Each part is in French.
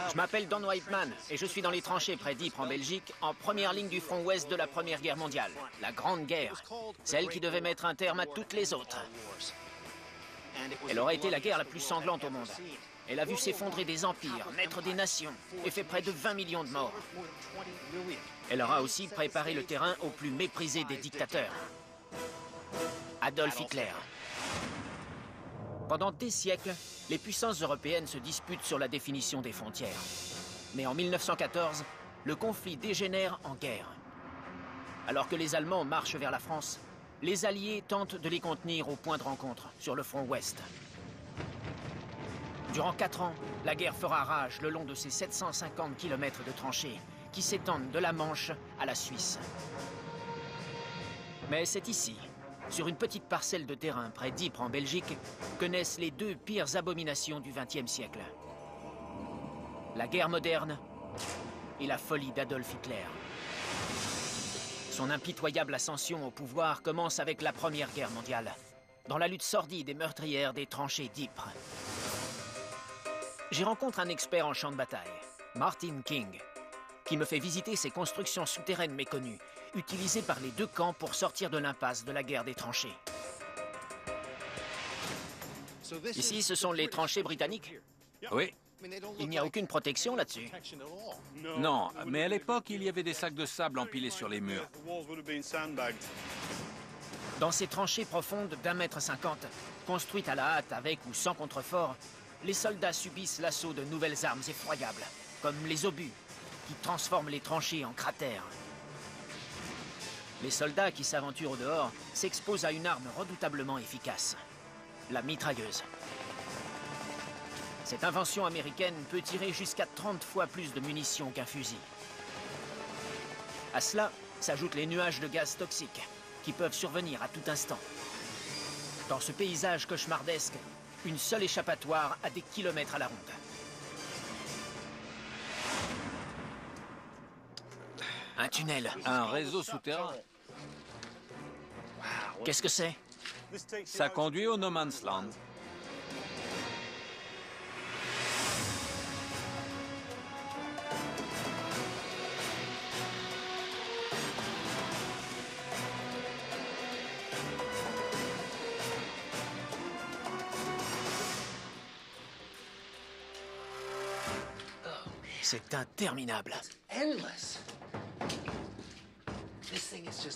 Je m'appelle Don Whiteman et je suis dans les tranchées près d'Ypres en Belgique, en première ligne du front ouest de la Première Guerre mondiale, la Grande Guerre, celle qui devait mettre un terme à toutes les autres. Elle aurait été la guerre la plus sanglante au monde. Elle a vu s'effondrer des empires, naître des nations et fait près de 20 millions de morts. Elle aura aussi préparé le terrain au plus méprisé des dictateurs, Adolf Hitler. Pendant des siècles, les puissances européennes se disputent sur la définition des frontières. Mais en 1914, le conflit dégénère en guerre. Alors que les Allemands marchent vers la France, les Alliés tentent de les contenir au point de rencontre, sur le front ouest. Durant 4 ans, la guerre fera rage le long de ces 750 km de tranchées qui s'étendent de la Manche à la Suisse. Mais c'est ici, sur une petite parcelle de terrain près d'Ypres en Belgique, que naissent les 2 pires abominations du XXe siècle. La guerre moderne et la folie d'Adolf Hitler. Son impitoyable ascension au pouvoir commence avec la Première Guerre mondiale, dans la lutte sordide et meurtrière des tranchées d'Ypres. J'y rencontre un expert en champ de bataille, Martin King, qui me fait visiter ces constructions souterraines méconnues, utilisées par les 2 camps pour sortir de l'impasse de la guerre des tranchées. Ici, ce sont les tranchées britanniques? Oui. Il n'y a aucune protection là-dessus? Non, mais à l'époque, il y avait des sacs de sable empilés sur les murs. Dans ces tranchées profondes d'1,50 m, construites à la hâte avec ou sans contrefort, les soldats subissent l'assaut de nouvelles armes effroyables, comme les obus, qui transforment les tranchées en cratères. Les soldats qui s'aventurent au dehors s'exposent à une arme redoutablement efficace, la mitrailleuse. Cette invention américaine peut tirer jusqu'à 30 fois plus de munitions qu'un fusil. À cela s'ajoutent les nuages de gaz toxiques, qui peuvent survenir à tout instant. Dans ce paysage cauchemardesque, une seule échappatoire à des kilomètres à la ronde. Un tunnel. Un réseau souterrain. Qu'est-ce que c'est? Ça conduit au No Man's Land. C'est interminable.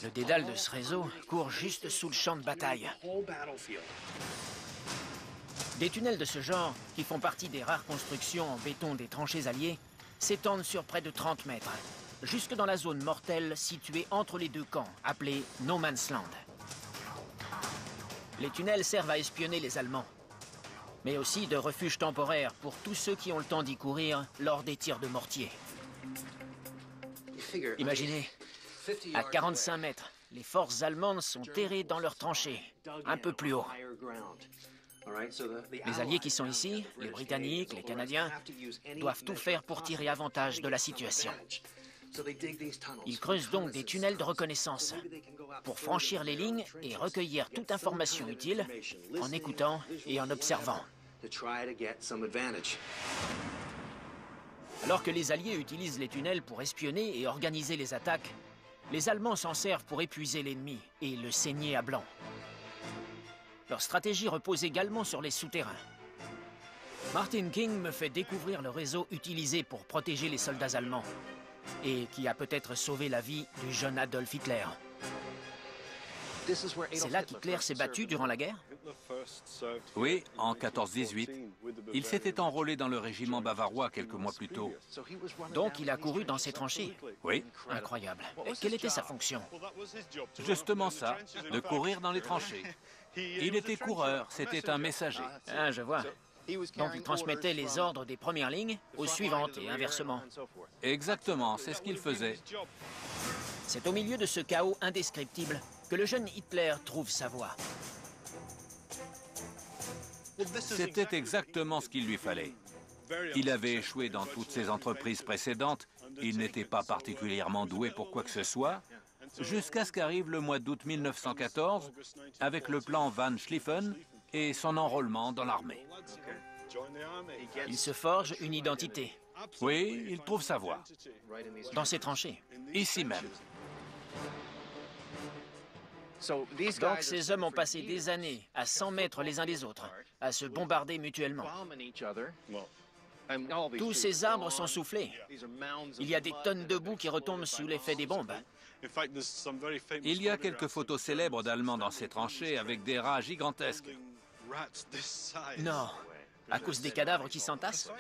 Le dédale de ce réseau court juste sous le champ de bataille. Des tunnels de ce genre, qui font partie des rares constructions en béton des tranchées alliées, s'étendent sur près de 30 mètres, jusque dans la zone mortelle située entre les 2 camps, appelée No Man's Land. Les tunnels servent à espionner les Allemands, mais aussi de refuge temporaire pour tous ceux qui ont le temps d'y courir lors des tirs de mortier. Imaginez, à 45 mètres, les forces allemandes sont terrées dans leurs tranchées, un peu plus haut. Les Alliés qui sont ici, les Britanniques, les Canadiens, doivent tout faire pour tirer avantage de la situation. Ils creusent donc des tunnels de reconnaissance pour franchir les lignes et recueillir toute information utile en écoutant et en observant. Alors que les Alliés utilisent les tunnels pour espionner et organiser les attaques, les Allemands s'en servent pour épuiser l'ennemi et le saigner à blanc. Leur stratégie repose également sur les souterrains. Martin King me fait découvrir le réseau utilisé pour protéger les soldats allemands et qui a peut-être sauvé la vie du jeune Adolf Hitler. C'est là qu'Hitler s'est battu durant la guerre? Oui, en 14-18. Il s'était enrôlé dans le régiment bavarois quelques mois plus tôt. Donc il a couru dans ces tranchées? Oui. Incroyable. Et quelle était sa fonction? Justement ça, de courir dans les tranchées. Il était coureur, c'était un messager. Ah, je vois. Donc il transmettait les ordres des premières lignes aux suivantes et inversement. Exactement, c'est ce qu'il faisait. C'est au milieu de ce chaos indescriptible que le jeune Hitler trouve sa voie. C'était exactement ce qu'il lui fallait. Il avait échoué dans toutes ses entreprises précédentes, il n'était pas particulièrement doué pour quoi que ce soit, jusqu'à ce qu'arrive le mois d'août 1914, avec le plan Van Schlieffen et son enrôlement dans l'armée. Il se forge une identité, Oui, il trouve sa voie. Dans ces tranchées. Ici même. Donc ces hommes ont passé des années à 100 mètres les uns des autres, à se bombarder mutuellement. Tous ces arbres sont soufflés. Il y a des tonnes de boue qui retombent sous l'effet des bombes. Il y a quelques photos célèbres d'Allemands dans ces tranchées avec des rats gigantesques. Non. À cause des cadavres qui s'entassent?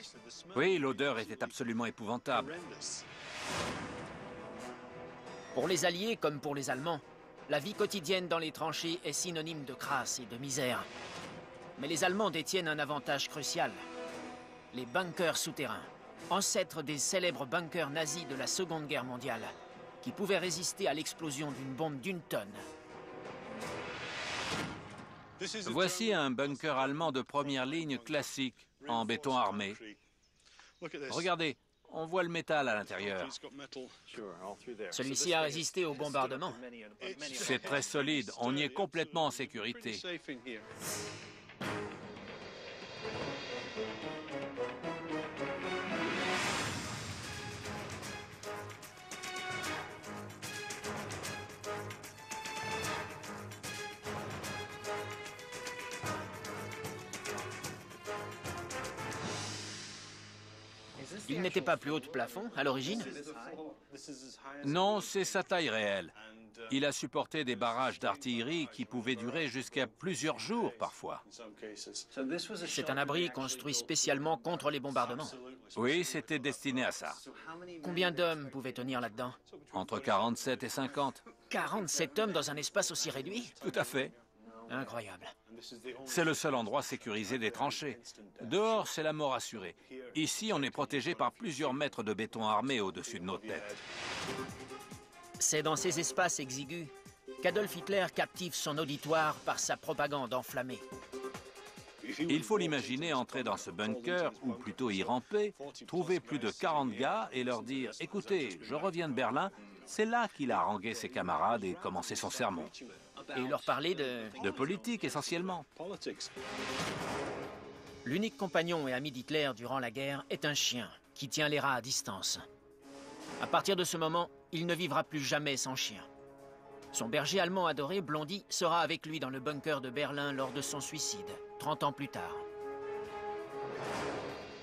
Oui, l'odeur était absolument épouvantable. Pour les Alliés comme pour les Allemands, la vie quotidienne dans les tranchées est synonyme de crasse et de misère. Mais les Allemands détiennent un avantage crucial. Les bunkers souterrains, ancêtres des célèbres bunkers nazis de la Seconde Guerre mondiale, qui pouvaient résister à l'explosion d'une bombe d'une tonne. Voici un bunker allemand de première ligne classique, en béton armé. Regardez, on voit le métal à l'intérieur. Celui-ci a résisté au bombardement. C'est très solide, on y est complètement en sécurité. Il n'était pas plus haut de plafond, à l'origine? Non, c'est sa taille réelle. Il a supporté des barrages d'artillerie qui pouvaient durer jusqu'à plusieurs jours parfois. C'est un abri construit spécialement contre les bombardements. Oui, c'était destiné à ça. Combien d'hommes pouvaient tenir là-dedans? Entre 47 et 50. 47 hommes dans un espace aussi réduit? Tout à fait. Incroyable. C'est le seul endroit sécurisé des tranchées. Dehors, c'est la mort assurée. Ici, on est protégé par plusieurs mètres de béton armé au-dessus de nos têtes. C'est dans ces espaces exigus qu'Adolf Hitler captive son auditoire par sa propagande enflammée. Il faut l'imaginer entrer dans ce bunker, ou plutôt y ramper, trouver plus de 40 gars et leur dire « Écoutez, je reviens de Berlin ». C'est là qu'il a harangué ses camarades et commencé son sermon. Et leur parler De politique, essentiellement. L'unique compagnon et ami d'Hitler durant la guerre est un chien qui tient les rats à distance. À partir de ce moment, il ne vivra plus jamais sans chien. Son berger allemand adoré, Blondie, sera avec lui dans le bunker de Berlin lors de son suicide, 30 ans plus tard.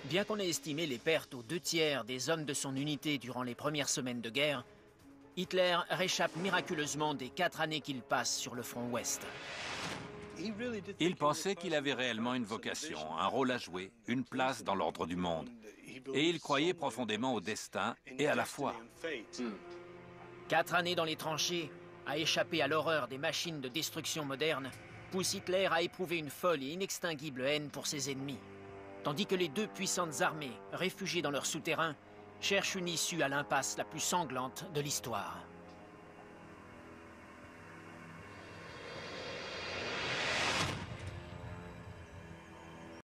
Bien qu'on ait estimé les pertes aux 2/3 des hommes de son unité durant les premières semaines de guerre, Hitler réchappe miraculeusement des 4 années qu'il passe sur le front ouest. Il pensait qu'il avait réellement une vocation, un rôle à jouer, une place dans l'ordre du monde. Et il croyait profondément au destin et à la foi. 4 années dans les tranchées, à échapper à l'horreur des machines de destruction modernes, pousse Hitler à éprouver une folle et inextinguible haine pour ses ennemis. Tandis que les 2 puissantes armées, réfugiées dans leur souterrain, cherchent une issue à l'impasse la plus sanglante de l'histoire.